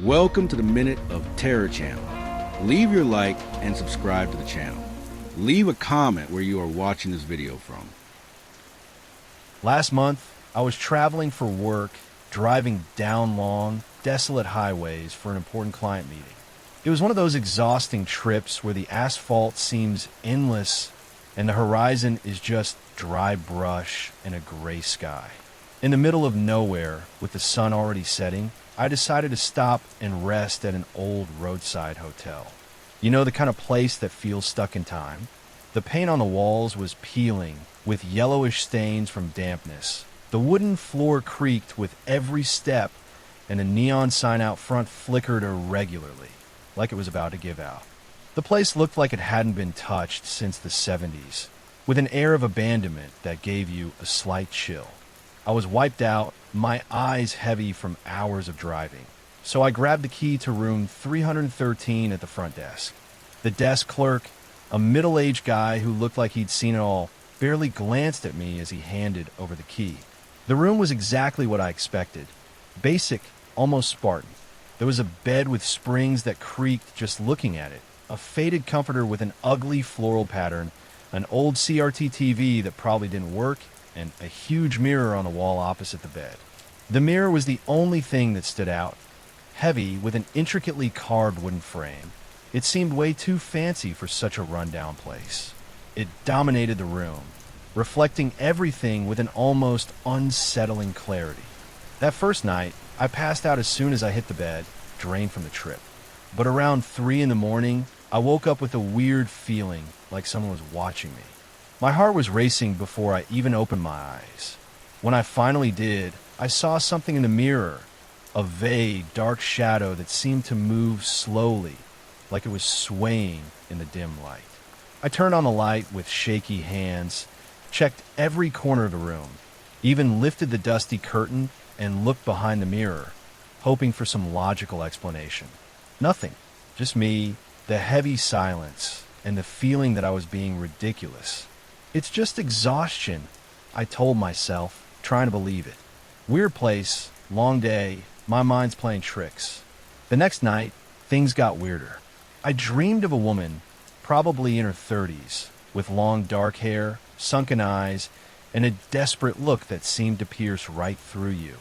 Welcome to the Minute of Terror channel. Leave your like and subscribe to the channel. Leave a comment where you are watching this video from. Last month, I was traveling for work, driving down long, desolate highways for an important client meeting. It was one of those exhausting trips where the asphalt seems endless and the horizon is just dry brush and a gray sky. In the middle of nowhere, with the sun already setting, I decided to stop and rest at an old roadside hotel. You know, the kind of place that feels stuck in time? The paint on the walls was peeling, with yellowish stains from dampness. The wooden floor creaked with every step, and a neon sign out front flickered irregularly, like it was about to give out. The place looked like it hadn't been touched since the 70s, with an air of abandonment that gave you a slight chill. I was wiped out, my eyes heavy from hours of driving, so I grabbed the key to room 313 at the front desk. The desk clerk, a middle-aged guy who looked like he'd seen it all, barely glanced at me as he handed over the key. The room was exactly what I expected. Basic, almost Spartan. There was a bed with springs that creaked just looking at it, a faded comforter with an ugly floral pattern, an old CRT TV that probably didn't work, and a huge mirror on the wall opposite the bed. The mirror was the only thing that stood out, heavy with an intricately carved wooden frame. It seemed way too fancy for such a rundown place. It dominated the room, reflecting everything with an almost unsettling clarity. That first night, I passed out as soon as I hit the bed, drained from the trip. But around 3 in the morning, I woke up with a weird feeling like someone was watching me. My heart was racing before I even opened my eyes. When I finally did, I saw something in the mirror, a vague, dark shadow that seemed to move slowly, like it was swaying in the dim light. I turned on the light with shaky hands, checked every corner of the room, even lifted the dusty curtain and looked behind the mirror, hoping for some logical explanation. Nothing. Just me, the heavy silence, and the feeling that I was being ridiculous. It's just exhaustion, I told myself, trying to believe it. Weird place, long day, my mind's playing tricks. The next night, things got weirder. I dreamed of a woman, probably in her 30s, with long dark hair, sunken eyes, and a desperate look that seemed to pierce right through you.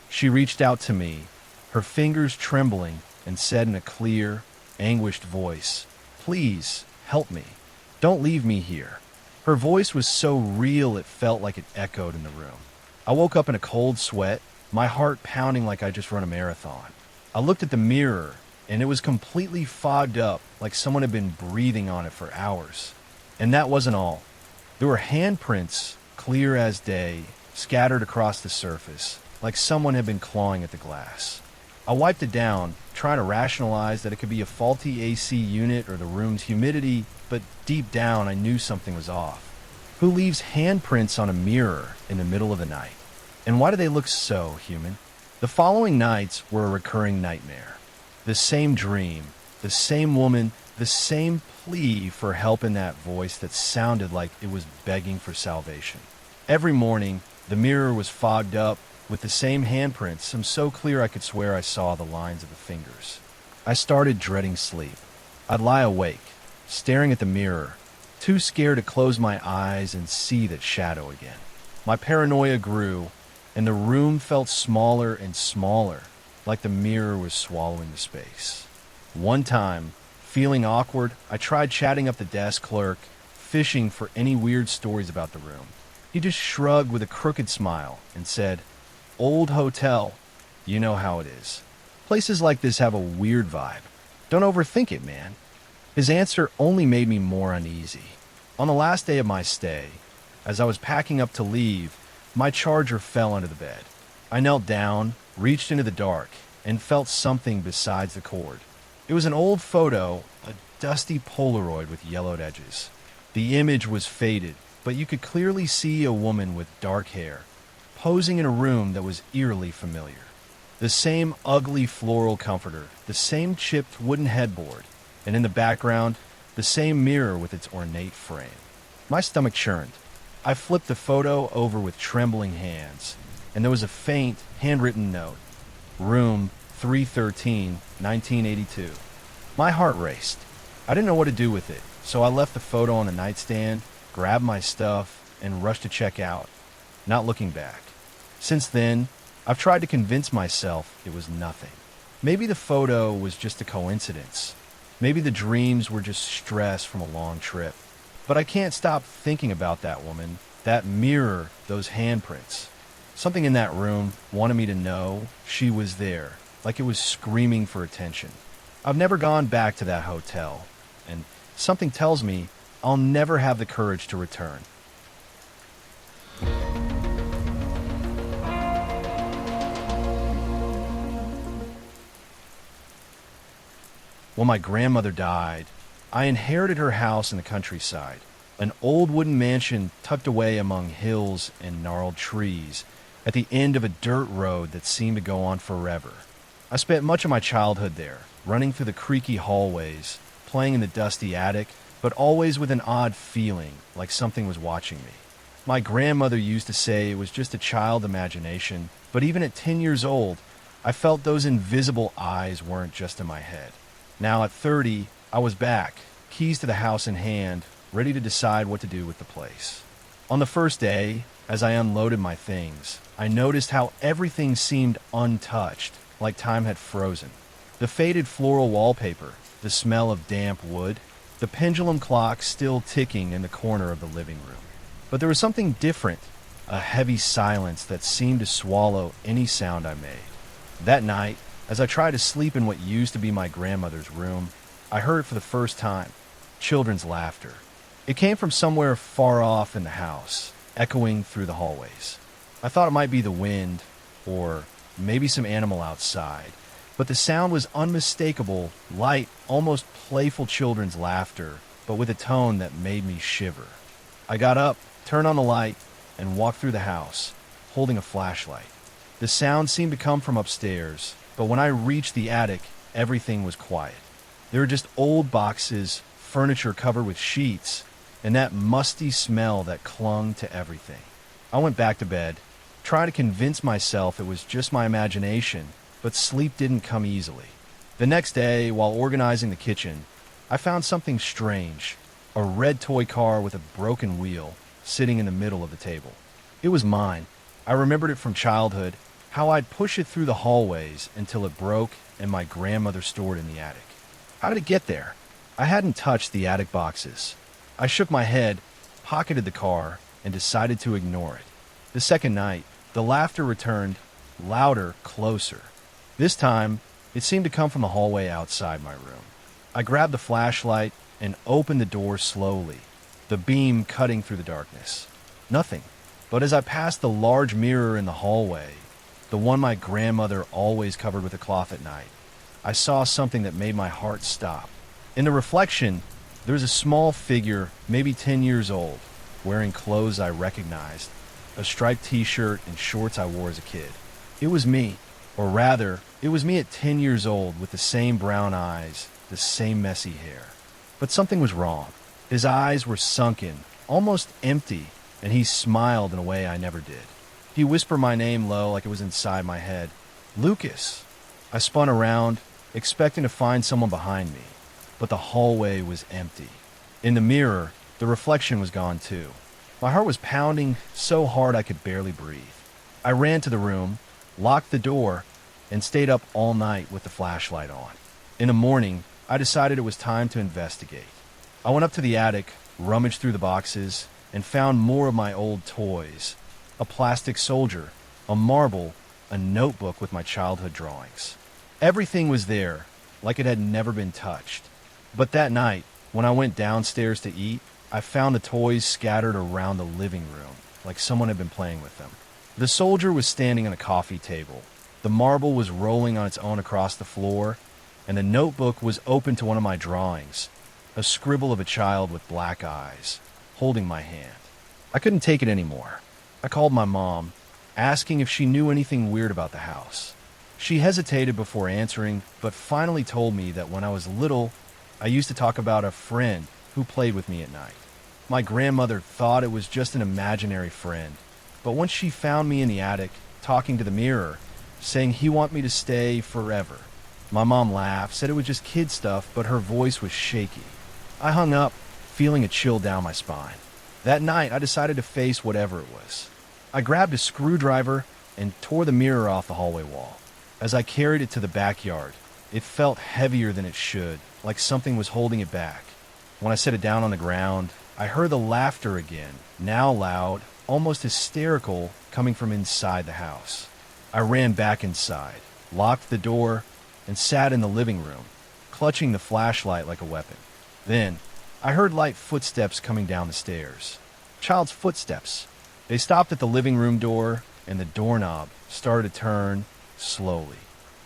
She reached out to me, her fingers trembling, and said in a clear, anguished voice, "Please, help me. Don't leave me here." Her voice was so real it felt like it echoed in the room. I woke up in a cold sweat, my heart pounding like I just run a marathon. I looked at the mirror, and it was completely fogged up, like someone had been breathing on it for hours. And that wasn't all. There were handprints, clear as day, scattered across the surface, like someone had been clawing at the glass. I wiped it down, trying to rationalize that it could be a faulty AC unit or the room's humidity, but deep down I knew something was off. Who leaves handprints on a mirror in the middle of the night? And why do they look so human? The following nights were a recurring nightmare. The same dream, the same woman, the same plea for help in that voice that sounded like it was begging for salvation. Every morning, the mirror was fogged up, with the same handprints, some so clear I could swear I saw the lines of the fingers. I started dreading sleep. I'd lie awake, staring at the mirror, too scared to close my eyes and see that shadow again. My paranoia grew, and the room felt smaller and smaller, like the mirror was swallowing the space. One time, feeling awkward, I tried chatting up the desk clerk, fishing for any weird stories about the room. He just shrugged with a crooked smile and said, "Old hotel. You know how it is. Places like this have a weird vibe. Don't overthink it, man." His answer only made me more uneasy. On the last day of my stay, as I was packing up to leave, my charger fell under the bed. I knelt down, reached into the dark, and felt something besides the cord. It was an old photo, a dusty Polaroid with yellowed edges. The image was faded, but you could clearly see a woman with dark hair, posing in a room that was eerily familiar. The same ugly floral comforter, the same chipped wooden headboard, and in the background, the same mirror with its ornate frame. My stomach churned. I flipped the photo over with trembling hands, and there was a faint, handwritten note. Room 3/13/1982. My heart raced. I didn't know what to do with it, so I left the photo on the nightstand, grabbed my stuff, and rushed to check out, not looking back. Since then, I've tried to convince myself it was nothing. Maybe the photo was just a coincidence. Maybe the dreams were just stress from a long trip. But I can't stop thinking about that woman, that mirror, those handprints. Something in that room wanted me to know she was there, like it was screaming for attention. I've never gone back to that hotel, and something tells me I'll never have the courage to return. When my grandmother died, I inherited her house in the countryside, an old wooden mansion tucked away among hills and gnarled trees at the end of a dirt road that seemed to go on forever. I spent much of my childhood there, running through the creaky hallways, playing in the dusty attic, but always with an odd feeling like something was watching me. My grandmother used to say it was just a child imagination, but even at 10 years old, I felt those invisible eyes weren't just in my head. Now at 30, I was back, keys to the house in hand, ready to decide what to do with the place. On the first day, as I unloaded my things, I noticed how everything seemed untouched, like time had frozen. The faded floral wallpaper, the smell of damp wood, the pendulum clock still ticking in the corner of the living room. But there was something different, a heavy silence that seemed to swallow any sound I made. That night, as I tried to sleep in what used to be my grandmother's room, I heard it for the first time, children's laughter. It came from somewhere far off in the house, echoing through the hallways. I thought it might be the wind, or maybe some animal outside, but the sound was unmistakable, light, almost playful children's laughter, but with a tone that made me shiver. I got up, turned on the light, and walked through the house, holding a flashlight. The sound seemed to come from upstairs, but when I reached the attic, everything was quiet. There were just old boxes, furniture covered with sheets, and that musty smell that clung to everything. I went back to bed, trying to convince myself it was just my imagination, but sleep didn't come easily. The next day, while organizing the kitchen, I found something strange, a red toy car with a broken wheel sitting in the middle of the table. It was mine. I remembered it from childhood, how I'd push it through the hallways until it broke and my grandmother stored in the attic. How did it get there? I hadn't touched the attic boxes. I shook my head, pocketed the car, and decided to ignore it. The second night, the laughter returned, louder, closer. This time, it seemed to come from the hallway outside my room. I grabbed the flashlight and opened the door slowly, the beam cutting through the darkness. Nothing. But as I passed the large mirror in the hallway, the one my grandmother always covered with a cloth at night, I saw something that made my heart stop. In the reflection, there was a small figure, maybe 10 years old, wearing clothes I recognized, a striped t-shirt and shorts I wore as a kid. It was me, or rather, it was me at 10 years old with the same brown eyes, the same messy hair. But something was wrong. His eyes were sunken, almost empty, and he smiled in a way I never did. He whispered my name low like it was inside my head. Lucas. I spun around, expecting to find someone behind me, but the hallway was empty. In the mirror, the reflection was gone too. My heart was pounding so hard I could barely breathe. I ran to the room, locked the door, and stayed up all night with the flashlight on. In the morning, I decided it was time to investigate. I went up to the attic, rummaged through the boxes, and found more of my old toys. A plastic soldier, a marble, a notebook with my childhood drawings. Everything was there, like it had never been touched. But that night, when I went downstairs to eat, I found the toys scattered around the living room, like someone had been playing with them. The soldier was standing on a coffee table. The marble was rolling on its own across the floor, and the notebook was open to one of my drawings, a scribble of a child with black eyes, holding my hand. I couldn't take it anymore. I called my mom, asking if she knew anything weird about the house. She hesitated before answering, but finally told me that when I was little, I used to talk about a friend who played with me at night. My grandmother thought it was just an imaginary friend, but once she found me in the attic, talking to the mirror, saying he wanted me to stay forever. My mom laughed, said it was just kid stuff, but her voice was shaky. I hung up, feeling a chill down my spine. That night, I decided to face whatever it was. I grabbed a screwdriver and tore the mirror off the hallway wall. As I carried it to the backyard, it felt heavier than it should, like something was holding it back. When I set it down on the ground, I heard the laughter again, now loud, almost hysterical, coming from inside the house. I ran back inside, locked the door, and sat in the living room, clutching the flashlight like a weapon. Then, I heard light footsteps coming down the stairs. Child's footsteps. They stopped at the living room door, and the doorknob started to turn slowly.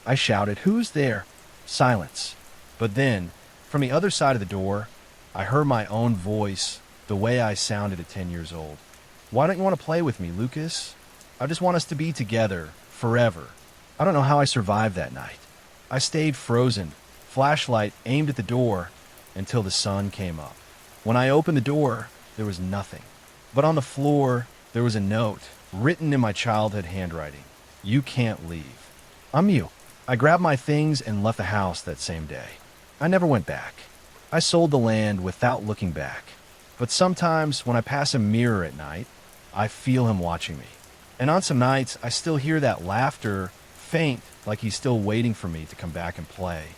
I shouted, "Who's there?" Silence. But then, from the other side of the door, I heard my own voice, the way I sounded at 10 years old. "Why don't you want to play with me, Lucas? I just want us to be together, forever." I don't know how I survived that night. I stayed frozen, flashlight aimed at the door, until the sun came up. When I opened the door, there was nothing. But on the floor, there was a note, written in my childhood handwriting. "You can't leave. I'm you." I grabbed my things and left the house that same day. I never went back. I sold the land without looking back. But sometimes when I pass a mirror at night, I feel him watching me. And on some nights, I still hear that laughter, faint, like he's still waiting for me to come back and play.